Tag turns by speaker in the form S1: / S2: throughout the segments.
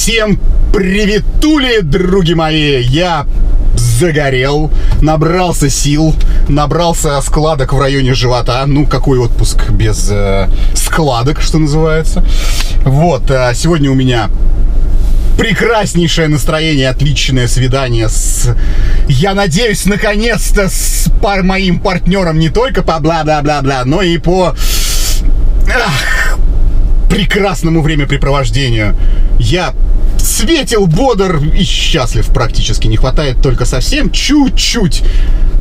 S1: Всем приветули, други мои! Я загорел, набрался сил, набрался складок в районе живота. Ну, какой отпуск без складок, что называется. Вот, сегодня у меня прекраснейшее настроение, отличное свидание с, я надеюсь, наконец-то с моим партнером не только по бла-бла-бла-бла, но и по прекрасному времяпрепровождению. Я светил, бодр и счастлив практически. Не хватает только совсем чуть-чуть.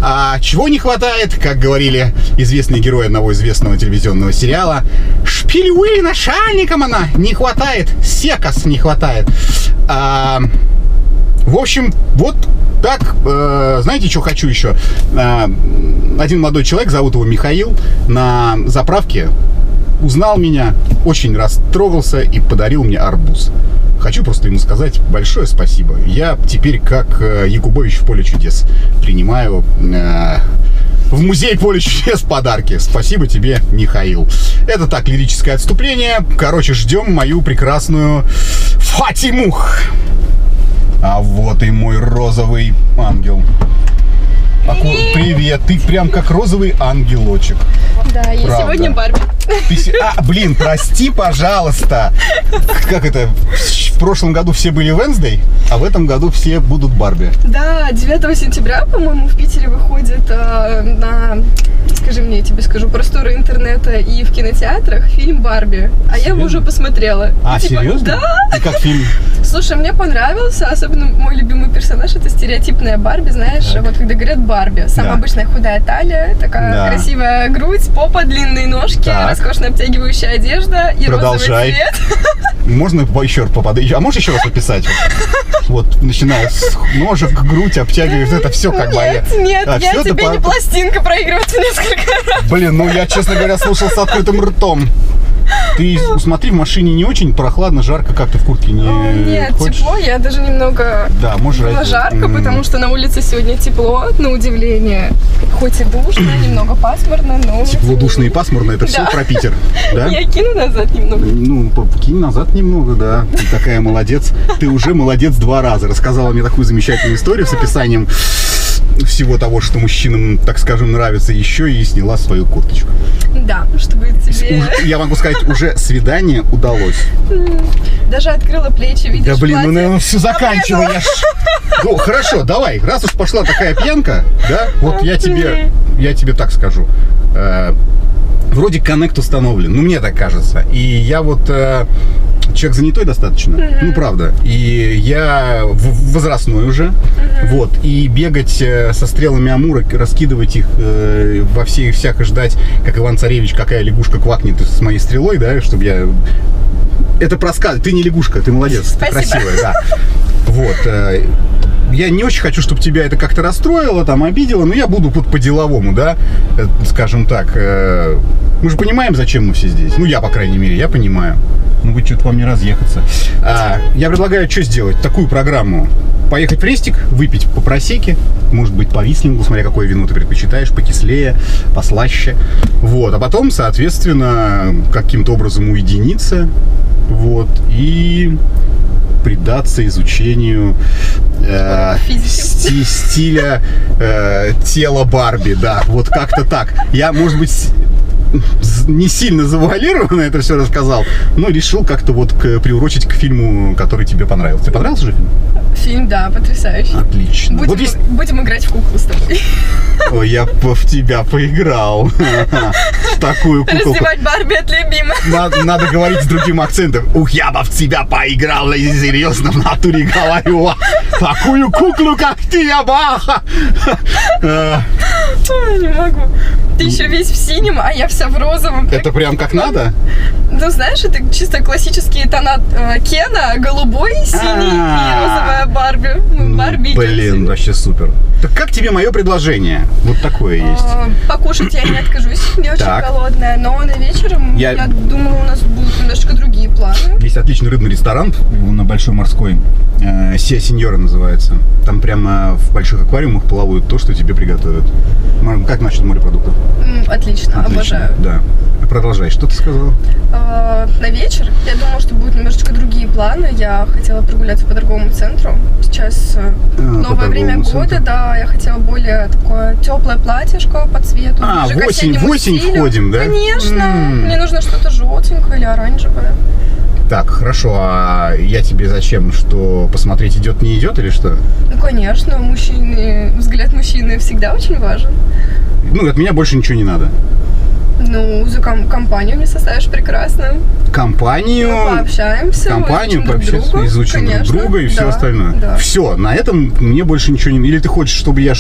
S1: А чего не хватает, как говорили известные герои одного известного телевизионного сериала, шпиль-уиль начальником она не хватает, секас не хватает. В общем, вот так. Знаете, что хочу еще? Один молодой человек, зовут его Михаил, на заправке узнал меня, очень растрогался и подарил мне арбуз. Хочу просто ему сказать большое спасибо. Я теперь, как Якубович в Поле чудес, принимаю в музей Поле чудес подарки. Спасибо тебе, Михаил. Это так, лирическое отступление. Короче, ждем мою прекрасную Фатиму. А вот и мой розовый ангел. Привет, ты прям как розовый ангелочек.
S2: Да, я сегодня Барби.
S1: Блин, прости, пожалуйста. Как это? В прошлом году все были Wednesday, а в этом году все будут Барби.
S2: Да, 9 сентября, по-моему, в Питере выходит на, скажи мне, я тебе скажу, просторы интернета и в кинотеатрах фильм Барби. А я его уже посмотрела.
S1: Серьезно?
S2: Да.
S1: И как фильм?
S2: Слушай, мне понравился, особенно мой любимый персонаж — это стереотипная Барби, знаешь, так. Вот когда говорят Барби, самая обычная худая талия, такая красивая грудь, попа, длинные ножки, роскошно обтягивающая одежда и розовый цвет.
S1: Можно еще попадать? А можешь еще раз описать? Вот, начиная с ножек, грудь, обтягиваешь, это все как бы...
S2: Нет, я тебе не пластинка проигрывается несколько раз.
S1: Блин, ну я, честно говоря, слушал с открытым ртом. Ты смотри, в машине не очень прохладно, жарко, как ты в куртке не
S2: Нет,
S1: хочешь?
S2: тепло, я даже немного жарко, потому что на улице сегодня тепло, на удивление. Хоть и душно, немного пасмурно, но...
S1: Тепло, душно и пасмурно, это все про Питер, да?
S2: Я кину назад немного.
S1: Ну, кинь назад немного, да. Ты такая молодец. Ты уже молодец 2 раза. Рассказала мне такую замечательную историю с описанием всего того, что мужчинам, так скажем, нравится, еще и сняла свою курточку.
S2: Да, чтобы тебе...
S1: Я могу сказать, уже свидание удалось.
S2: Даже открыла плечи, видишь,
S1: да блин, ну все, заканчивай. Ну, хорошо, давай, раз уж пошла такая пьянка, да, вот я тебе так скажу. Вроде коннект установлен, ну мне так кажется. И я вот человек занятой достаточно, ну правда. И я возрастной уже, вот. И бегать со стрелами Амура, раскидывать их во всех и ждать, как Иван-Царевич, какая лягушка квакнет с моей стрелой, да, чтобы я... Это просказ, ты не лягушка, ты молодец, ты красивая, да. Вот. Я не очень хочу, чтобы тебя это как-то расстроило, там, обидело, но я буду по-деловому, да, скажем так. Мы же понимаем, зачем мы все здесь. Ну, я, по крайней мере, я понимаю. Ну, вы что-то вам не разъехаться. Я предлагаю что сделать? Такую программу. Поехать в Рестик, выпить по просеке, может быть, по рислингу, смотря какое вино ты предпочитаешь, покислее, послаще. Вот. А потом, соответственно, каким-то образом уединиться. Вот. И предаться изучению стиля тела Барби, да, вот как-то так. Я, может быть, не сильно завуалированно это все рассказал, но решил как-то вот приурочить к фильму, который тебе понравился. Тебе понравился же фильм?
S2: Фильм, да, потрясающий.
S1: Отлично.
S2: Будем играть в куклу с тобой.
S1: Ой, я в тебя поиграл. В такую куклу.
S2: Раздевать Барби от любимых.
S1: Надо говорить с другим акцентом. Ух, я бы в тебя поиграл, серьезно, в натуре говорю. Такую куклу, как ты, я баха.
S2: Не могу. Ты еще весь в синем, а я вся в розовом.
S1: Это прям как надо?
S2: Ну, знаешь, это чисто классические тона Кена, голубой, синий и розовая Барби. Барби.
S1: Блин, вообще супер. Так как тебе мое предложение? Вот такое есть.
S2: Покушать я не откажусь, я очень голодная, но на вечер я думала, у нас будут немножечко другие планы.
S1: Есть отличный рыбный ресторан на Большой Морской, Сия Сеньора называется. Там прямо в больших аквариумах плавают то, что тебе приготовят. Как насчет морепродуктов?
S2: Отлично, обожаю.
S1: Да. Продолжай, что ты сказала?
S2: На вечер я думала, что будут немножечко другие планы. Я хотела прогуляться по торговому центру. Сейчас новое время года, да. Я хотела более такое теплое платьишко по цвету.
S1: В осень входим, да?
S2: Конечно. Мне нужно что-то желтенькое или оранжевое.
S1: Так, хорошо, а я тебе зачем? Что, посмотреть, идет, не идет или что?
S2: Ну, конечно, взгляд мужчины всегда очень важен.
S1: Ну, от меня больше ничего не надо.
S2: Ну, за компанию мне составишь прекрасно.
S1: Компанию?
S2: Мы пообщаемся.
S1: Изучим друг друга и все остальное.
S2: Да.
S1: Все, на этом мне больше ничего не... Или ты хочешь, чтобы я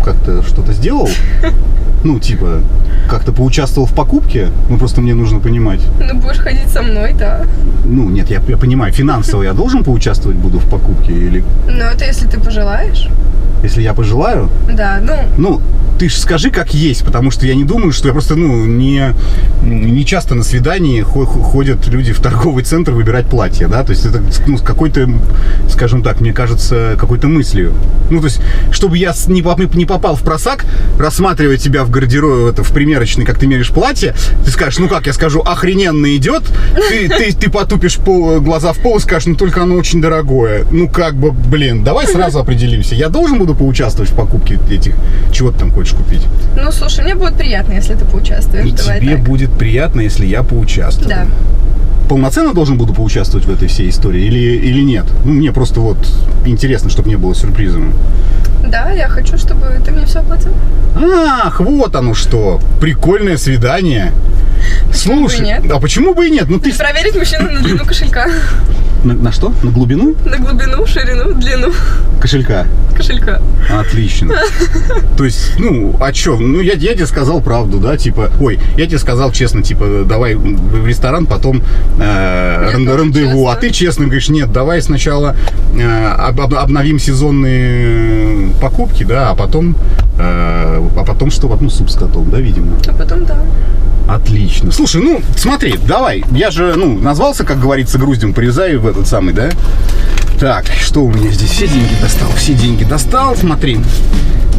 S1: как-то что-то сделал? Ну, типа, как-то поучаствовал в покупке? Ну, просто мне нужно понимать.
S2: Ну, будешь ходить со мной, да.
S1: Ну, нет, я понимаю, финансово я должен поучаствовать буду в покупке или...
S2: Ну, это если ты пожелаешь.
S1: Если я пожелаю?
S2: Да,
S1: Ну, ты же скажи, как есть, потому что я не думаю, что я просто, не часто на свидании ходят люди в торговый центр выбирать платье, да, то есть это, с какой-то, скажем так, мне кажется, какой-то мыслью. Ну, то есть, чтобы я не попал в просак, рассматривая тебя в гардеробе, в примерочной, как ты меришь платье, ты скажешь, ну как, я скажу, охрененно идет, ты потупишь глаза в пол и скажешь, ну только оно очень дорогое. Ну, как бы, блин, давай сразу определимся. Я должен буду поучаствовать в покупке этих, чего ты там хочешь купить?
S2: Ну, слушай, мне будет приятно, если ты поучаствуешь.
S1: И тебе будет приятно, если я поучаствую.
S2: Да.
S1: Полноценно должен буду поучаствовать в этой всей истории или нет? Ну, мне просто интересно, чтобы не было сюрпризом.
S2: Да, я хочу, чтобы ты мне все оплатил.
S1: Ах, вот оно что. Прикольное свидание.
S2: Почему
S1: Слушай,
S2: бы и нет?
S1: А почему бы и нет? Ну, ты...
S2: Проверить мужчину на длину кошелька.
S1: На что? На глубину?
S2: На глубину, ширину, длину.
S1: Кошелька. Отлично. То есть, а чё? Ну, я тебе сказал правду, да, типа, я тебе сказал честно, типа, давай в ресторан, потом рандеву, а ты честно говоришь, нет, давай сначала обновим сезонные покупки, да, а потом что? Ну, суп с котом, да, видимо.
S2: А потом, да.
S1: Отлично. Слушай, смотри, давай. Я же, назвался, как говорится, груздем порезаю в этот самый, да? Так, что у меня здесь? Все деньги достал, смотри.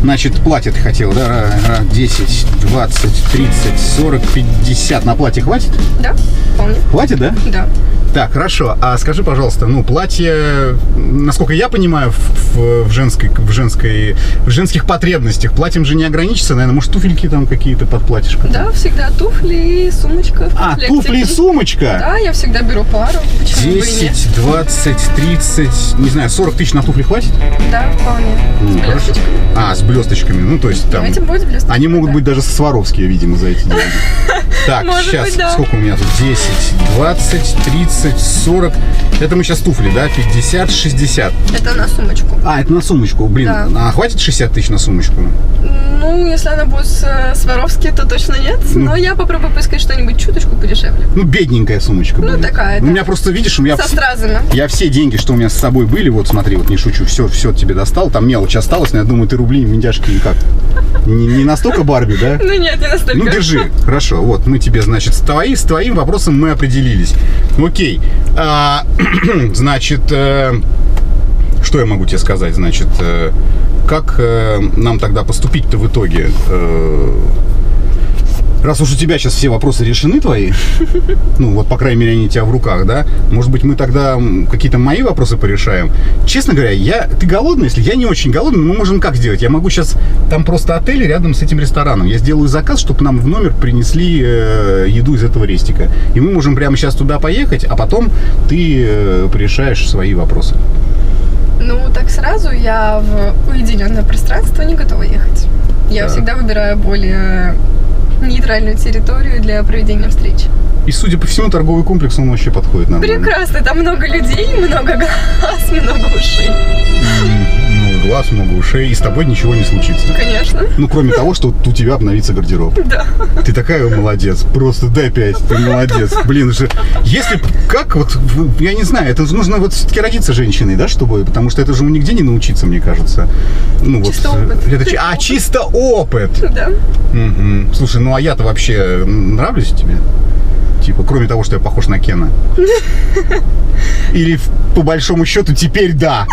S1: Значит, платье ты хотел, да? 10, 20, 30, 40, 50. На платье хватит?
S2: Да, вполне.
S1: Хватит, да?
S2: Да.
S1: Так, хорошо. А скажи, пожалуйста, платье, насколько я понимаю, в женских потребностях платьем же не ограничится, наверное, может, туфельки там какие-то под платьишко?
S2: Да, всегда туфли и сумочка.
S1: Туфли и сумочка?
S2: Да, я всегда беру пару.
S1: 10, 20, 30, не знаю, 40 тысяч на туфли хватит?
S2: Да, вполне. С блесточками.
S1: С блесточками, то есть там...
S2: Этим будет блесточки.
S1: Они могут быть даже Сваровские, видимо, за эти деньги. Так, сейчас, сколько у меня тут? 10, 20, 30, 40. Это мы сейчас туфли, да? 50, 60.
S2: Это на сумочку.
S1: Это на сумочку. Блин,
S2: да.
S1: А хватит 60 тысяч на сумочку?
S2: Ну, если она будет Сваровски, то точно нет. Но я попробую поискать что-нибудь чуточку подешевле.
S1: Бедненькая сумочка будет.
S2: Такая, да.
S1: У меня просто, видишь,
S2: со стразами.
S1: Я все деньги, что у меня с собой были, смотри, не шучу, все тебе достал. Там мелочь осталась, но я думаю, ты рубли в медяшке никак. Не настолько Барби, да?
S2: Ну нет, не настолько.
S1: Держи. Хорошо, мы тебе, значит, с твоим вопросом мы определились. Окей. Значит, что я могу тебе сказать? Значит, как нам тогда поступить-то в итоге? Раз уж у тебя сейчас все вопросы решены твои, по крайней мере, они у тебя в руках, да? Может быть, мы тогда какие-то мои вопросы порешаем? Честно говоря, ты голодный? Если я не очень голодный, мы можем как сделать? Я могу сейчас, там просто отель рядом с этим рестораном. Я сделаю заказ, чтобы нам в номер принесли еду из этого рестика. И мы можем прямо сейчас туда поехать, а потом ты порешаешь свои вопросы.
S2: Так сразу я в уединенное пространство не готова ехать. Я всегда выбираю более нейтральную территорию для проведения встреч.
S1: И, судя по всему, торговый комплекс, он вообще подходит нам.
S2: Прекрасно, там много людей, много глаз, много ушей.
S1: глаз, много ушей, и с тобой ничего не случится.
S2: Конечно.
S1: Ну, кроме того, что у тебя обновится гардероб.
S2: Да.
S1: Ты такая молодец, просто дай 5, ты молодец. Блин, же, если, как вот, я не знаю, это нужно вот все-таки родиться женщиной, да, чтобы, потому что это же нигде не научиться, мне кажется. Ну,
S2: чисто
S1: вот,
S2: опыт.
S1: Это, чисто опыт.
S2: Да.
S1: Угу. Слушай, ну а я-то вообще нравлюсь тебе? Типа, кроме того, что я похож на Кена. Или, по большому счету, теперь да.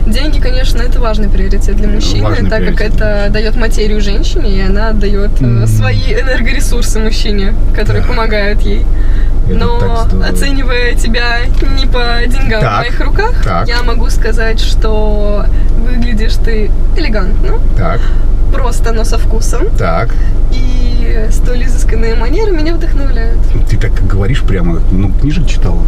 S2: Деньги, конечно, это важный приоритет для мужчины,
S1: Важный
S2: так
S1: приоритет.
S2: как это дает материю женщине, и она отдает свои энергоресурсы мужчине, которые помогают ей.
S1: Это
S2: Но
S1: так здорово.
S2: Оценивая тебя не по деньгам
S1: Так,
S2: в моих руках,
S1: так.
S2: я могу сказать, что выглядишь ты элегантно,
S1: Так,
S2: просто, но со вкусом.
S1: так.
S2: И столь изысканные манеры меня вдохновляют.
S1: Ты так говоришь прямо, ну, книжек читала.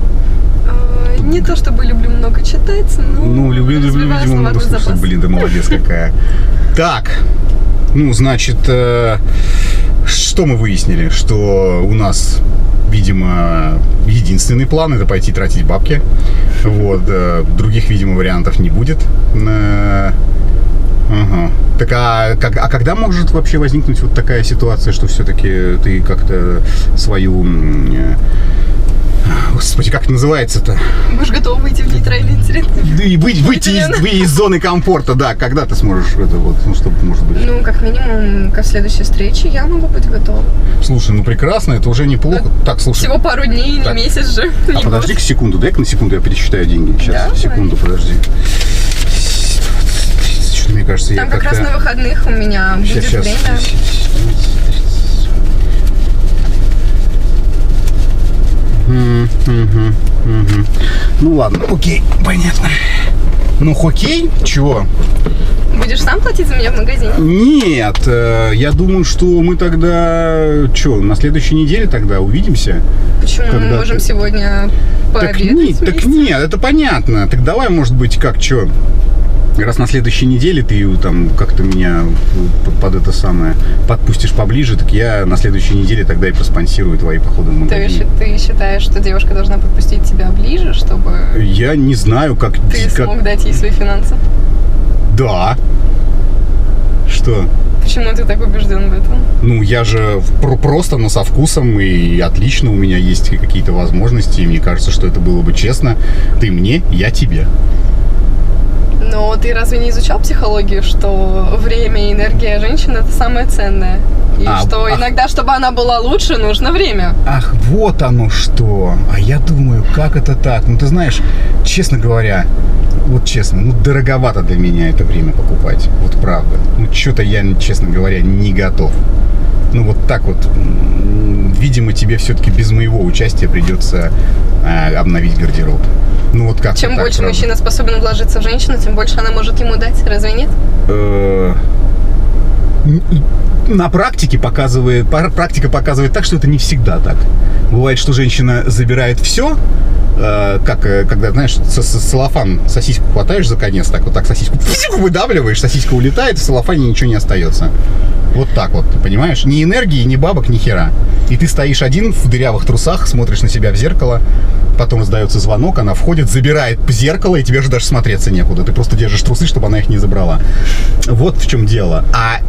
S2: Не то чтобы люблю много читать, но
S1: Ну, люблю,
S2: развиваю
S1: видимо, много
S2: словарный
S1: слушать.
S2: запас.
S1: Блин, ты молодец какая. Так, ну, значит, что мы выяснили? Что у нас, видимо, единственный план — это пойти тратить бабки. Вот, других, видимо, вариантов не будет. Ага. Так, а когда может вообще возникнуть вот такая ситуация, что все-таки ты как-то свою... Господи, как это называется-то?
S2: Будешь готова выйти в нейтральный территорию?
S1: Да и выйти из зоны комфорта, да. Когда ты сможешь это вот, ну, чтобы, может быть...
S2: Ну, как минимум, ко следующей встрече я могу быть готова.
S1: Слушай, ну прекрасно, это уже неплохо. Так, слушай.
S2: Всего пару дней,
S1: Так.
S2: не месяц же.
S1: А подожди-ка секунду, дай-ка на секунду я пересчитаю деньги. Сейчас,
S2: Да,
S1: секунду, подожди. Что-то, мне кажется,
S2: Там
S1: я
S2: как раз на выходных у меня будет
S1: Сейчас.
S2: время.
S1: Ну ладно, окей, понятно. Ну, хоккей? Чего?
S2: Будешь сам платить за меня в магазине?
S1: Нет, я думаю, что мы тогда... Что, на следующей неделе тогда увидимся?
S2: Почему
S1: Когда
S2: мы можем
S1: ты-
S2: сегодня
S1: Так
S2: пообедать
S1: нет,
S2: вместе?
S1: это понятно. Так давай, может быть, как, что? Раз на следующей неделе ты там как-то меня под это самое подпустишь поближе, так я на следующей неделе тогда и проспонсирую твои походы в
S2: То есть
S1: магазин.
S2: ты считаешь, что девушка должна подпустить тебя ближе, чтобы
S1: Я не знаю, как...
S2: ты смог дать ей свои финансы?
S1: Да. Что?
S2: Почему ты так убежден в этом?
S1: Ну, я же просто, но со вкусом, и отлично, у меня есть какие-то возможности, и мне кажется, что это было бы честно. Ты мне, я тебе.
S2: Но ты разве не изучал психологию, что время и энергия женщины — это самое ценное? И что иногда, чтобы она была лучше, нужно время.
S1: Ах, вот оно что. А я думаю, как это так? Ну, ты знаешь, честно говоря, вот честно, ну, дороговато для меня это время покупать. Вот правда. Ну, что-то я, честно говоря, не готов. Ну, вот так вот, видимо, тебе все-таки без моего участия придется обновить гардероб. Ну, вот как
S2: Чем
S1: так,
S2: больше
S1: правда.
S2: мужчина способен вложиться в женщину, тем больше она может ему дать. Разве нет?
S1: На практике практика показывает так, что это не всегда так. Бывает, что женщина забирает все, как когда, знаешь, целлофан, сосиску хватаешь за конец, так вот так сосиску выдавливаешь, сосиска улетает, в целлофане ничего не остается. Вот так вот, ты понимаешь? Ни энергии, ни бабок, ни хера. И ты стоишь один в дырявых трусах, смотришь на себя в зеркало, потом издается звонок, она входит, забирает зеркало, и тебе же даже смотреться некуда. Ты просто держишь трусы, чтобы она их не забрала. Вот в чем дело. А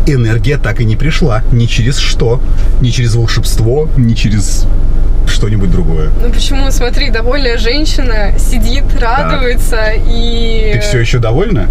S1: энергия так и не пришла. Ни через что. Ни через волшебство, ни через что-нибудь другое.
S2: Ну почему? Смотри, довольная женщина сидит, радуется и...
S1: Ты все еще довольна?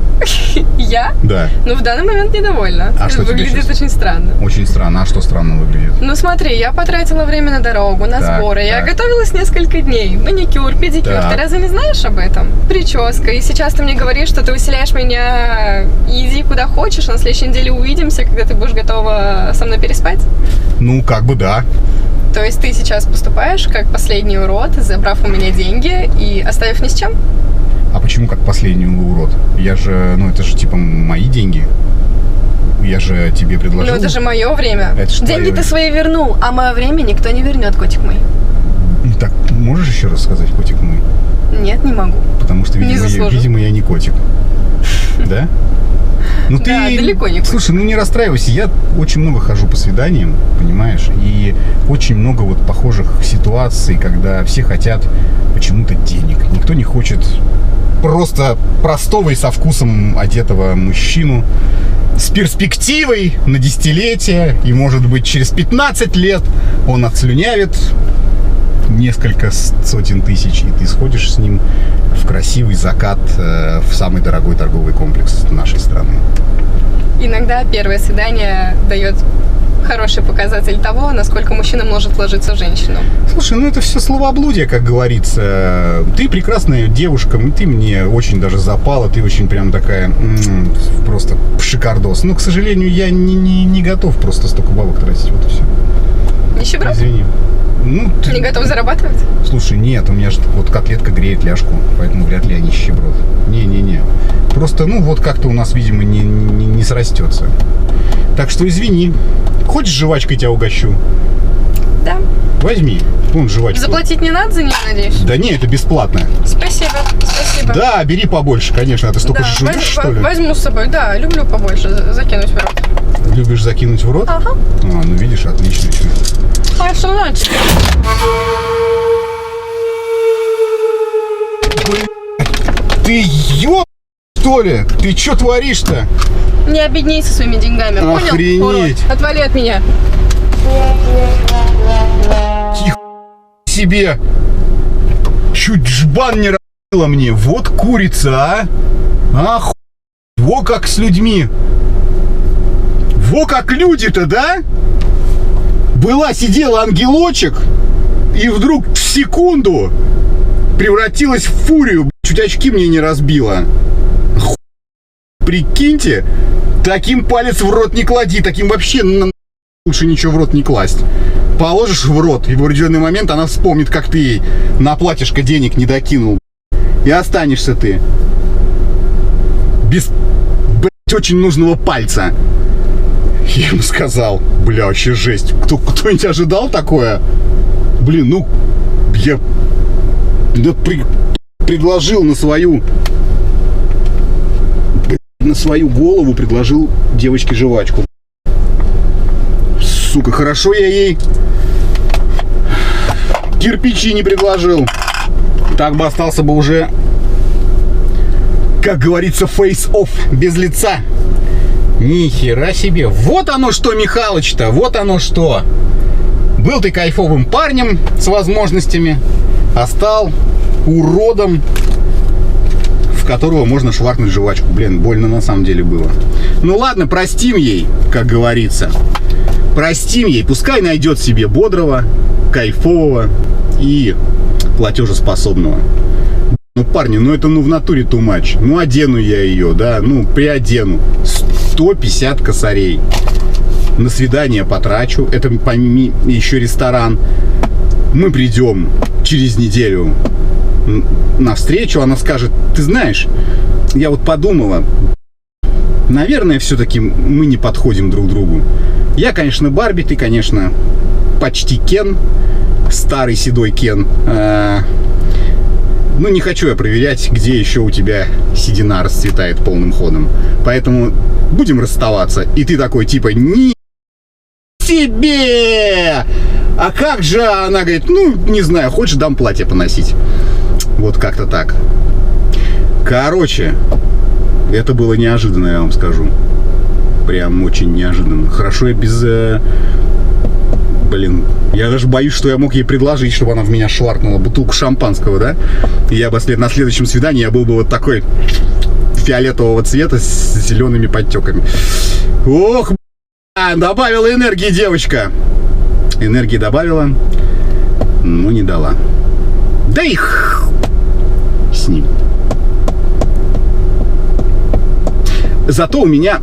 S2: Я?
S1: Да.
S2: Ну, в данный момент недовольна.
S1: А что тебе
S2: выглядит
S1: сейчас?
S2: очень странно.
S1: Очень странно. А что странно выглядит?
S2: Ну смотри, я потратила время на дорогу, на
S1: Так,
S2: сборы. Я
S1: так.
S2: готовилась несколько дней. Маникюр, педикюр.
S1: Так.
S2: Ты разве не знаешь об этом? Прическа. И сейчас ты мне говоришь, что ты усиляешь меня. Иди куда хочешь, а на следующей неделе увидимся, когда ты будешь готова со мной переспать.
S1: Ну, как бы да.
S2: То есть ты сейчас поступаешь как последний урод, забрав у меня деньги и оставив ни с чем?
S1: А почему как последний урод? Я же, ну это же типа мои деньги. Я же тебе предложил.
S2: Ну это же мое время.
S1: Это ж
S2: Деньги
S1: твое.
S2: ты свои вернул, а мое время никто не вернет, котик мой.
S1: Так, можешь еще раз сказать, котик мой?
S2: Нет, не могу.
S1: Потому что,
S2: Не заслужил.
S1: видимо, я не котик. Да? Ну ты,
S2: Да, далеко не котик.
S1: слушай, ну не расстраивайся, я очень много хожу по свиданиям, понимаешь, и очень много вот похожих ситуаций, когда все хотят почему-то денег, никто не хочет просто простого и со вкусом одетого мужчину с перспективой на десятилетие, и, может быть, через 15 лет он отслюнявит несколько сотен тысяч, и ты сходишь с ним в красивый закат в самый дорогой торговый комплекс нашей страны.
S2: Иногда первое свидание дает хороший показатель того, насколько мужчина может вложиться в женщину.
S1: Слушай, ну это все словоблудие, как говорится. Ты прекрасная девушка, ты мне очень даже запала, ты очень прям такая, просто шикардос. Но, к сожалению, я не готов просто столько бабок тратить, вот и все.
S2: Нищеброд?
S1: Извини. Ну, ты...
S2: Не готов зарабатывать?
S1: Слушай, нет, у меня же вот котлетка греет ляжку, поэтому вряд ли я нищеброд. Не-не-не. Просто, ну, вот как-то у нас, видимо, не срастется. Так что извини. Хочешь, жвачкой тебя угощу?
S2: Да.
S1: Возьми. Вон жвачку.
S2: Заплатить не надо за нее, надеюсь?
S1: Да не, это бесплатно.
S2: Спасибо, спасибо.
S1: Да, бери побольше, конечно. А ты столько жуешь, что ли?
S2: Возьму с собой, да. Люблю побольше закинуть в рот.
S1: Любишь закинуть в рот?
S2: Ага.
S1: А, ну видишь, отлично.
S2: Хорошо, значит.
S1: Ты ёб, что ли? Ты что творишь-то?
S2: Не обедней со своими деньгами,
S1: Охренеть.
S2: понял? Урод? Отвали от меня.
S1: Тихо себе. Чуть жбан не разбила мне. Вот курица, а? Во как с людьми. Во как люди-то, да? Сидела ангелочек, и вдруг в секунду превратилась в фурию. Чуть очки мне не разбила. Прикиньте, таким палец в рот не клади, таким вообще лучше ничего в рот не класть. Положишь в рот, и в определенный момент она вспомнит, как ты ей на платьишко денег не докинул. И останешься ты без, очень нужного пальца. Я ему сказал, бля, вообще жесть. Кто-нибудь ожидал такое? Блин, ну, я предложил на свою голову, предложил девочке жвачку. Сука, хорошо я ей кирпичи не предложил. Так бы остался бы уже, как говорится, face-off, без лица. Ни хера себе. Вот оно что, Михалыч-то, вот оно что. Был ты кайфовым парнем с возможностями, а стал уродом, в которого можно шваркнуть жвачку. Блин, больно на самом деле было. Ну ладно, простим ей, как говорится. Простим ей, пускай найдет себе бодрого, кайфового и платежеспособного. Ну, парни, ну это в натуре too much. Ну, одену я ее, да, приодену. 150 косарей. На свидание потрачу. Это еще ресторан. Мы придем через неделю на встречу. Она скажет, ты знаешь, я вот подумала, наверное, все-таки мы не подходим друг другу. Я, конечно, Барби, ты, конечно, почти Кен. Старый седой Кен. Ну, не хочу я проверять, где еще у тебя седина расцветает полным ходом. Поэтому будем расставаться. И ты такой, типа, ни себе! А как же? Она говорит, ну, не знаю, хочешь, дам платье поносить. Вот как-то так. Короче, это было неожиданно, я вам скажу. Прям очень неожиданно. Хорошо я без... Блин, я даже боюсь, что я мог ей предложить, чтобы она в меня шваркнула бутылку шампанского, да? И я бы на следующем свидании я был бы вот такой фиолетового цвета с зелеными подтеками. Ох, добавила энергии девочка. Энергии добавила, но не дала. Да их с ним. Зато у меня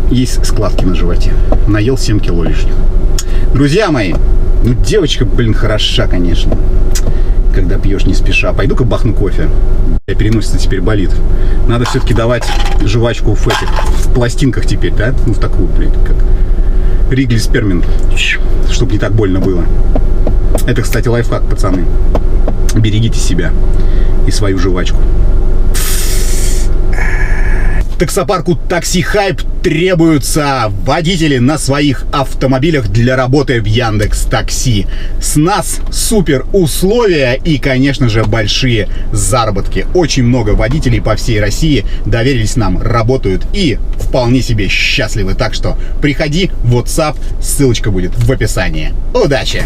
S1: есть складки на животе. Наел 7 кило лишних. Друзья мои, ну девочка, блин, хороша, конечно. Когда пьешь не спеша. Пойду-ка бахну кофе. Переносится теперь болит. Надо все-таки давать жвачку в этих, в пластинках теперь, да? Ну, в такую, блин, как Ригли Спермин. Чтобы не так больно было. Это, кстати, лайфхак, пацаны. Берегите себя и свою жвачку. Таксопарку Такси Хайп Требуются водители на своих автомобилях для работы в Яндекс.Такси. С нас супер условия и, конечно же, большие заработки. Очень много водителей по всей России доверились нам, работают и вполне себе счастливы. Так что приходи в WhatsApp, ссылочка будет в описании. Удачи!